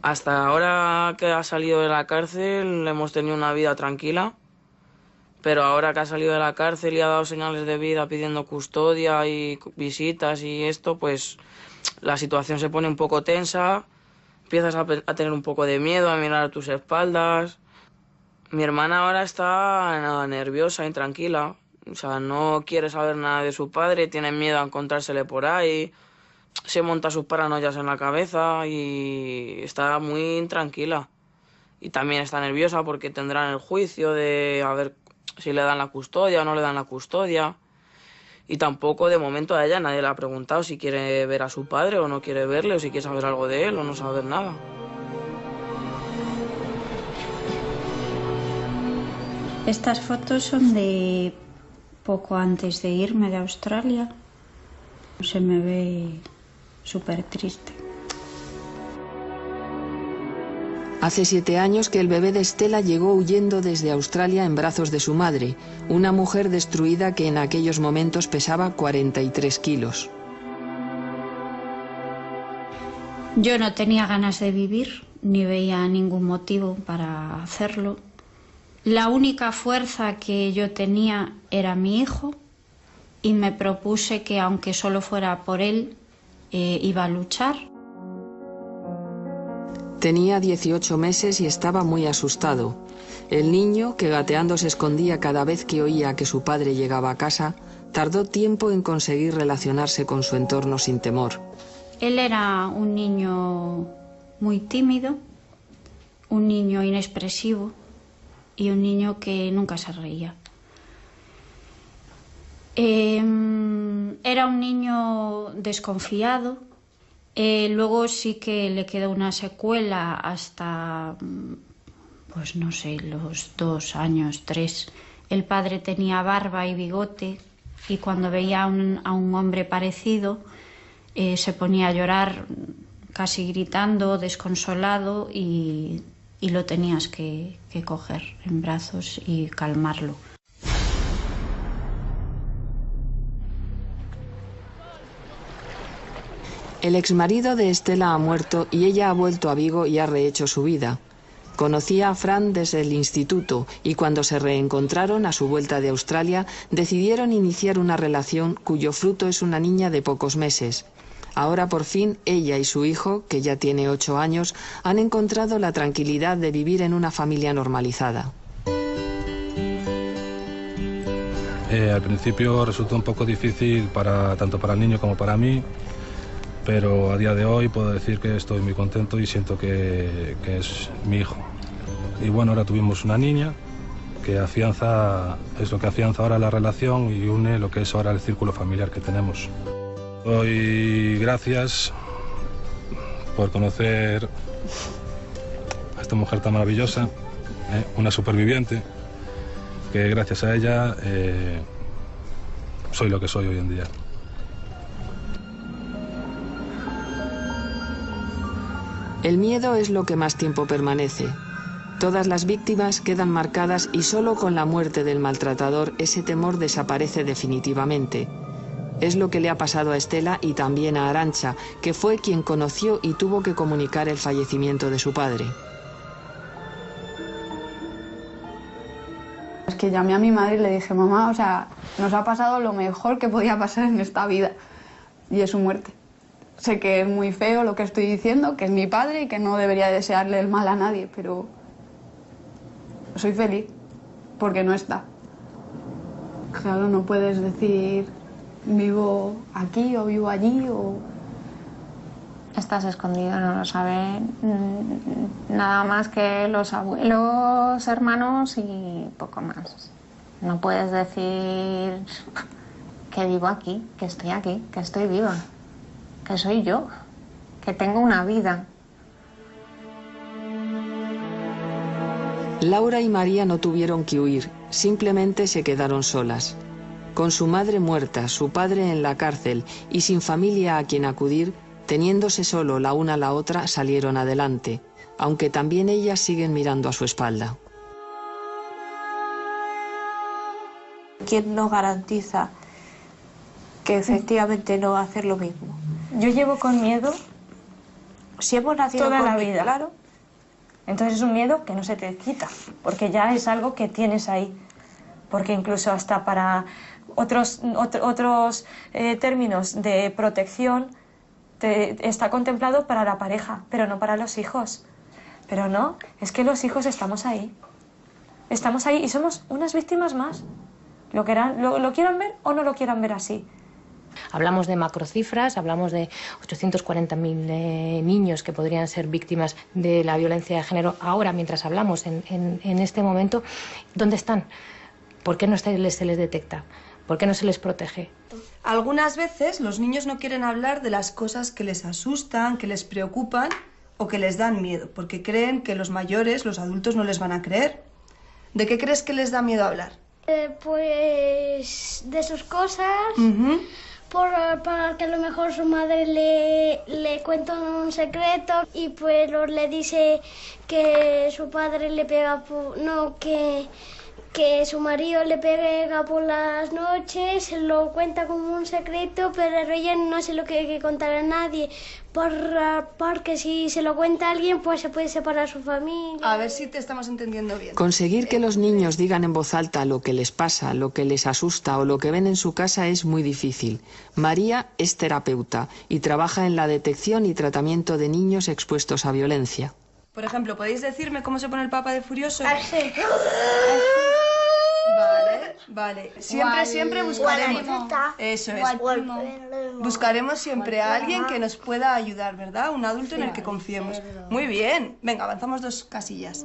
Hasta ahora que ha salido de la cárcel hemos tenido una vida tranquila, pero ahora que ha salido de la cárcel y ha dado señales de vida pidiendo custodia y visitas y esto, pues la situación se pone un poco tensa, empiezas a tener un poco de miedo, a mirar a tus espaldas. Mi hermana ahora está nerviosa, intranquila, o sea, no quiere saber nada de su padre, tiene miedo a encontrársele por ahí, se monta sus paranoias en la cabeza y está muy intranquila. Y también está nerviosa porque tendrán el juicio de a ver si le dan la custodia o no le dan la custodia. Y tampoco de momento a ella nadie le ha preguntado si quiere ver a su padre o no quiere verle, o si quiere saber algo de él o no saber nada. Estas fotos son de poco antes de irme de Australia. Se me ve súper triste. Hace 7 años que el bebé de Estela llegó huyendo desde Australia en brazos de su madre, una mujer destruida que en aquellos momentos pesaba 43 kilos. Yo no tenía ganas de vivir, ni veía ningún motivo para hacerlo. La única fuerza que yo tenía era mi hijo y me propuse que aunque solo fuera por él, iba a luchar. Tenía 18 meses y estaba muy asustado. El niño, que gateando se escondía cada vez que oía que su padre llegaba a casa, tardó tiempo en conseguir relacionarse con su entorno sin temor. Él era un niño muy tímido, un niño inexpresivo y un niño que nunca se reía. Era un niño desconfiado. Luego sí que le quedó una secuela hasta, pues no sé, los 2 años, 3. El padre tenía barba y bigote y cuando veía a un hombre parecido se ponía a llorar casi gritando, desconsolado y lo tenías que coger en brazos y calmarlo. El exmarido de Estela ha muerto y ella ha vuelto a Vigo y ha rehecho su vida. Conocía a Fran desde el instituto y cuando se reencontraron a su vuelta de Australia decidieron iniciar una relación cuyo fruto es una niña de pocos meses. Ahora por fin ella y su hijo, que ya tiene 8 años, han encontrado la tranquilidad de vivir en una familia normalizada. Al principio resultó un poco difícil tanto para el niño como para mí, pero a día de hoy puedo decir que estoy muy contento y siento que es mi hijo. Y bueno, ahora tuvimos una niña que es lo que afianza ahora la relación y une lo que es ahora el círculo familiar que tenemos. Doy gracias por conocer a esta mujer tan maravillosa, una superviviente, que gracias a ella soy lo que soy hoy en día. El miedo es lo que más tiempo permanece. Todas las víctimas quedan marcadas y solo con la muerte del maltratador ese temor desaparece definitivamente. Es lo que le ha pasado a Estela y también a Arantxa, que fue quien conoció y tuvo que comunicar el fallecimiento de su padre. Es que llamé a mi madre y le dije, mamá, o sea, nos ha pasado lo mejor que podía pasar en esta vida y es su muerte. Sé que es muy feo lo que estoy diciendo, que es mi padre y que no debería desearle el mal a nadie, pero soy feliz porque no está. Claro, no puedes decir vivo aquí o vivo allí o... Estás escondido, no lo saben nada más que los abuelos, hermanos y poco más. No puedes decir que vivo aquí, que estoy viva, que soy yo, que tengo una vida. Laura y María no tuvieron que huir, simplemente se quedaron solas. Con su madre muerta, su padre en la cárcel y sin familia a quien acudir, teniéndose solo la una a la otra, salieron adelante, aunque también ellas siguen mirando a su espalda. ¿Quién nos garantiza que efectivamente no va a hacer lo mismo? Yo llevo con miedo si hemos nacido toda con la vida. Claro. Entonces es un miedo que no se te quita, porque ya es algo que tienes ahí. Porque incluso hasta para otros términos de protección está contemplado para la pareja, pero no para los hijos. Pero no, es que los hijos estamos ahí. Estamos ahí y somos unas víctimas más. Lo quieran ver o no lo quieran ver así. Hablamos de macrocifras, hablamos de 840.000 niños que podrían ser víctimas de la violencia de género. Ahora, mientras hablamos en este momento, ¿dónde están? ¿Por qué no se les detecta? ¿Por qué no se les protege? Algunas veces los niños no quieren hablar de las cosas que les asustan, que les preocupan o que les dan miedo, porque creen que los mayores, los adultos, no les van a creer. ¿De qué crees que les da miedo hablar? Pues de sus cosas, para que a lo mejor su madre le cuenta un secreto y pues le dice que su padre le pega, que que su marido le pega por las noches, lo cuenta como un secreto, pero ella no se lo quiere contar a nadie, porque si se lo cuenta a alguien, pues se puede separar su familia. A ver si te estamos entendiendo bien. Conseguir que los niños digan en voz alta lo que les pasa, lo que les asusta o lo que ven en su casa es muy difícil. María es terapeuta y trabaja en la detección y tratamiento de niños expuestos a violencia. Por ejemplo, ¿podéis decirme cómo se pone el Papa de furioso? Así. Vale. Siempre buscaremos. Eso es. Buscaremos siempre a alguien que nos pueda ayudar, ¿verdad? Un adulto en el que confiemos. Muy bien. Venga, avanzamos 2 casillas.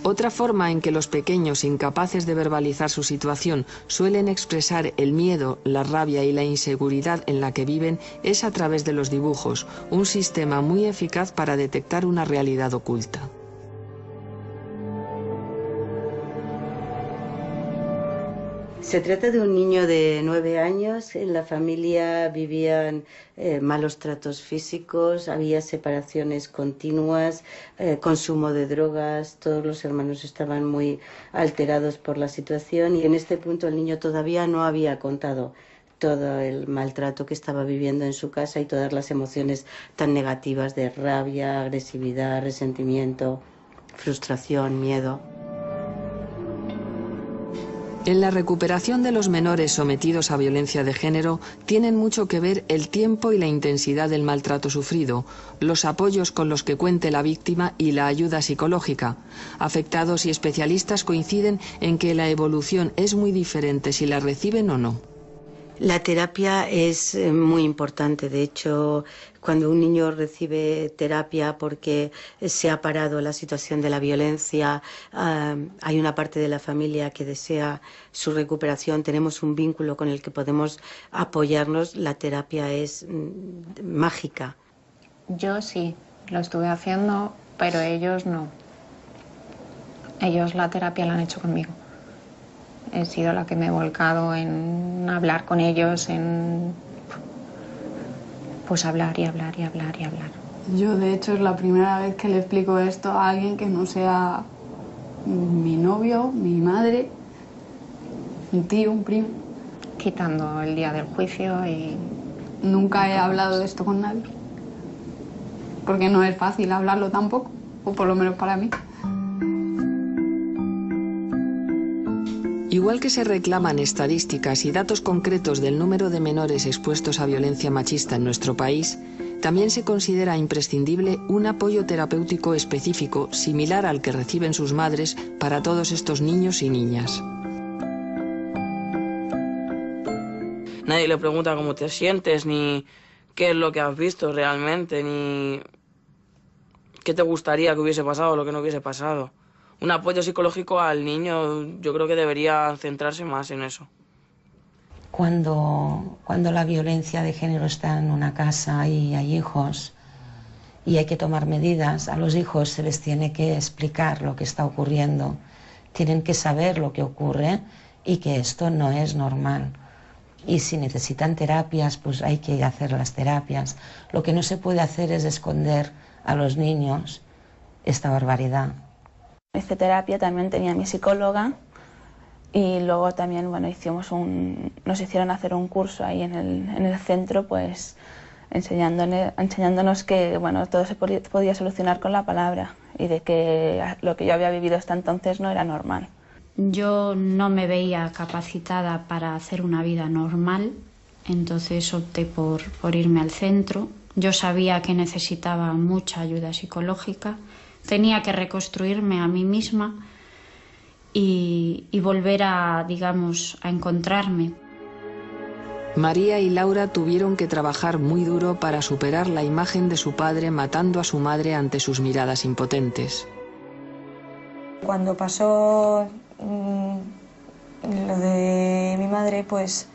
Otra forma en que los pequeños, incapaces de verbalizar su situación, suelen expresar el miedo, la rabia y la inseguridad en la que viven es a través de los dibujos, un sistema muy eficaz para detectar una realidad oculta. Se trata de un niño de 9 años. En la familia vivían malos tratos físicos, había separaciones continuas, consumo de drogas, todos los hermanos estaban muy alterados por la situación y en este punto el niño todavía no había contado todo el maltrato que estaba viviendo en su casa y todas las emociones tan negativas de rabia, agresividad, resentimiento, frustración, miedo. En la recuperación de los menores sometidos a violencia de género tienen mucho que ver el tiempo y la intensidad del maltrato sufrido, los apoyos con los que cuente la víctima y la ayuda psicológica. Afectados y especialistas coinciden en que la evolución es muy diferente si la reciben o no. La terapia es muy importante. De hecho, cuando un niño recibe terapia porque se ha parado la situación de la violencia, hay una parte de la familia que desea su recuperación, tenemos un vínculo con el que podemos apoyarnos, la terapia es mágica. Yo sí, lo estuve haciendo, pero ellos no. Ellos la terapia la han hecho conmigo. He sido la que me he volcado en hablar con ellos, en pues hablar y hablar y hablar y hablar. Yo, de hecho, es la primera vez que le explico esto a alguien que no sea mi novio, mi madre, un tío, un primo. Quitando el día del juicio y... Nunca he hablado de esto con nadie. Porque no es fácil hablarlo tampoco, o por lo menos para mí. Igual que se reclaman estadísticas y datos concretos del número de menores expuestos a violencia machista en nuestro país, también se considera imprescindible un apoyo terapéutico específico similar al que reciben sus madres para todos estos niños y niñas. Nadie le pregunta cómo te sientes, ni qué es lo que has visto realmente, ni qué te gustaría que hubiese pasado o lo que no hubiese pasado. Un apoyo psicológico al niño, yo creo que debería centrarse más en eso. Cuando la violencia de género está en una casa y hay hijos y hay que tomar medidas, a los hijos se les tiene que explicar lo que está ocurriendo. Tienen que saber lo que ocurre y que esto no es normal. Y si necesitan terapias, pues hay que hacer las terapias. Lo que no se puede hacer es esconder a los niños esta barbaridad. Hice terapia, también tenía mi psicóloga y luego también, bueno, nos hicieron hacer un curso ahí en el centro, pues enseñándonos que, bueno, todo se podía solucionar con la palabra y de que lo que yo había vivido hasta entonces no era normal. Yo no me veía capacitada para hacer una vida normal, entonces opté por irme al centro. Yo sabía que necesitaba mucha ayuda psicológica. Tenía que reconstruirme a mí misma y volver a encontrarme. María y Laura tuvieron que trabajar muy duro para superar la imagen de su padre matando a su madre ante sus miradas impotentes. Cuando pasó lo de mi madre, pues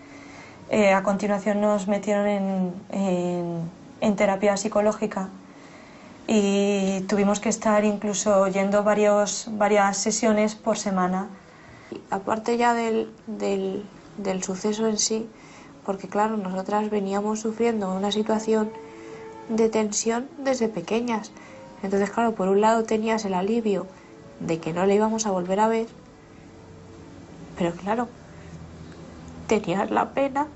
a continuación nos metieron en terapia psicológica. Y tuvimos que estar incluso yendo varias sesiones por semana. Aparte ya del suceso en sí, porque claro, nosotras veníamos sufriendo una situación de tensión desde pequeñas. Entonces, claro, por un lado tenías el alivio de que no le íbamos a volver a ver, pero claro, tenías la pena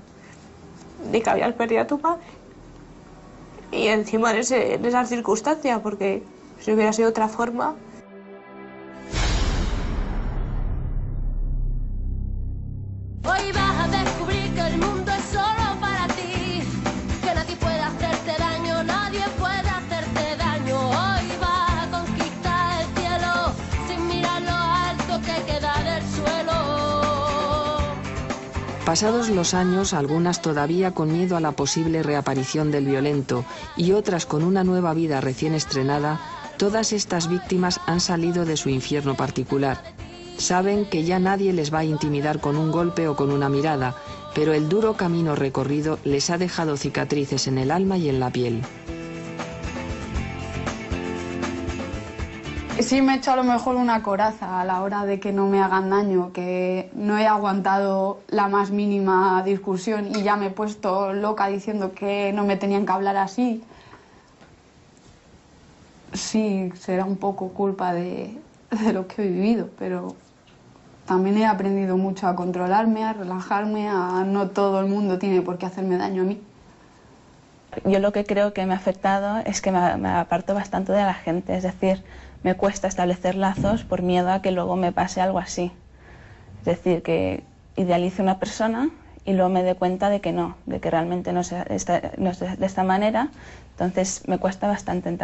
de que habías perdido a tu madre. Y encima en esas circunstancias, porque si hubiera sido de otra forma... Hoy vas a descubrir que el mundo es solo para ti, que nadie puede hacerte daño, nadie puede hacerte daño. Hoy vas a conquistar el cielo sin mirar lo alto que queda del suelo. Pasados los años, algunas todavía con miedo a la posible reaparición del violento y otras con una nueva vida recién estrenada, todas estas víctimas han salido de su infierno particular. Saben que ya nadie les va a intimidar con un golpe o con una mirada, pero el duro camino recorrido les ha dejado cicatrices en el alma y en la piel. Sí me he hecho a lo mejor una coraza a la hora de que no me hagan daño, que no he aguantado la más mínima discusión y ya me he puesto loca diciendo que no me tenían que hablar así. Sí, será un poco culpa de lo que he vivido, pero también he aprendido mucho a controlarme, a relajarme, a no todo el mundo tiene por qué hacerme daño a mí. Yo lo que creo que me ha afectado es que me aparto bastante de la gente, es decir, me cuesta establecer lazos por miedo a que luego me pase algo así. Es decir, que idealice una persona y luego me dé cuenta de que no, de que realmente no es de esta manera, entonces me cuesta bastante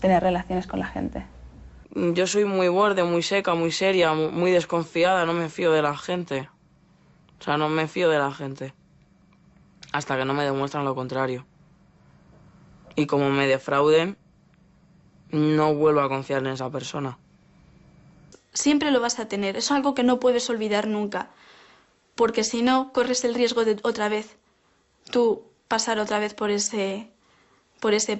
tener relaciones con la gente. Yo soy muy borde, muy seca, muy seria, muy desconfiada, no me fío de la gente. O sea, no me fío de la gente hasta que no me demuestran lo contrario. Y como me defrauden, no vuelvo a confiar en esa persona. Siempre lo vas a tener, es algo que no puedes olvidar nunca, porque si no, corres el riesgo de otra vez, tú pasar otra vez por ese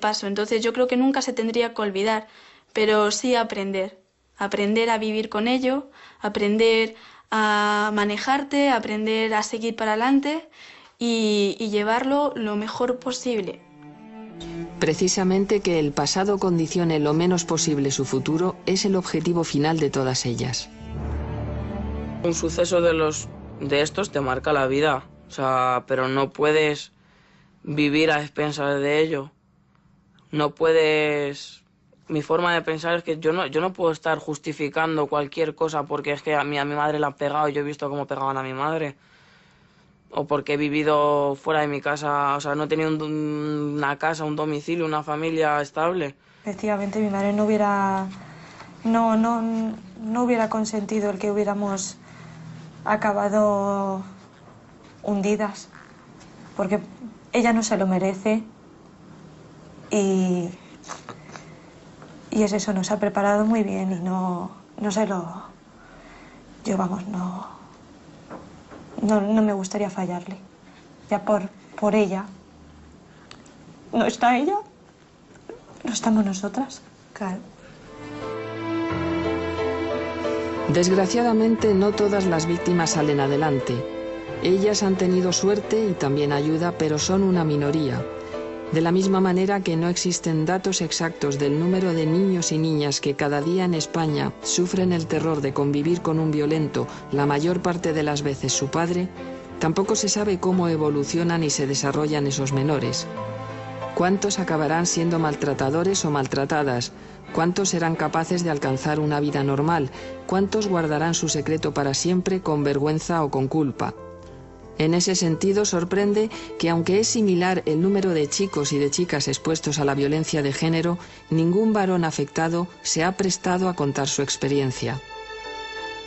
paso. Entonces yo creo que nunca se tendría que olvidar, pero sí aprender a vivir con ello, aprender a manejarte, aprender a seguir para adelante y llevarlo lo mejor posible. Precisamente que el pasado condicione lo menos posible su futuro es el objetivo final de todas ellas. Un suceso de estos te marca la vida, o sea, pero no puedes vivir a expensas de ello. No puedes... Mi forma de pensar es que yo no puedo estar justificando cualquier cosa porque es que a mi madre la han pegado y yo he visto cómo pegaban a mi madre. O porque he vivido fuera de mi casa, o sea, no he tenido una casa, un domicilio, una familia estable. Efectivamente, mi madre no hubiera consentido el que hubiéramos acabado hundidas, porque ella no se lo merece y es eso, nos ha preparado muy bien y no se lo... Yo, vamos, no me gustaría fallarle. Ya por ella. No está ella, no estamos nosotras. Claro. Desgraciadamente no todas las víctimas salen adelante. Ellas han tenido suerte y también ayuda, pero son una minoría. De la misma manera que no existen datos exactos del número de niños y niñas que cada día en España sufren el terror de convivir con un violento, la mayor parte de las veces su padre, tampoco se sabe cómo evolucionan y se desarrollan esos menores. ¿Cuántos acabarán siendo maltratadores o maltratadas? ¿Cuántos serán capaces de alcanzar una vida normal? ¿Cuántos guardarán su secreto para siempre con vergüenza o con culpa? En ese sentido, sorprende que, aunque es similar el número de chicos y de chicas expuestos a la violencia de género, ningún varón afectado se ha prestado a contar su experiencia.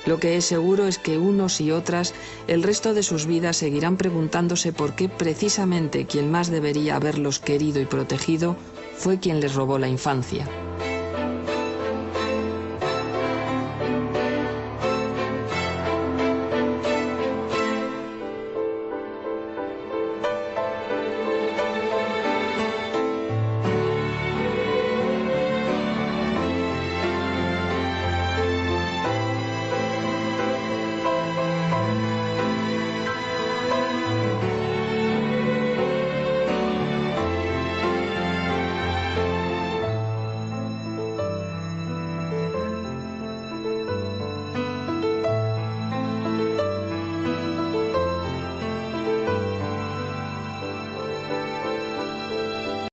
Lo que es seguro es que unos y otras, el resto de sus vidas seguirán preguntándose por qué precisamente quien más debería haberlos querido y protegido fue quien les robó la infancia.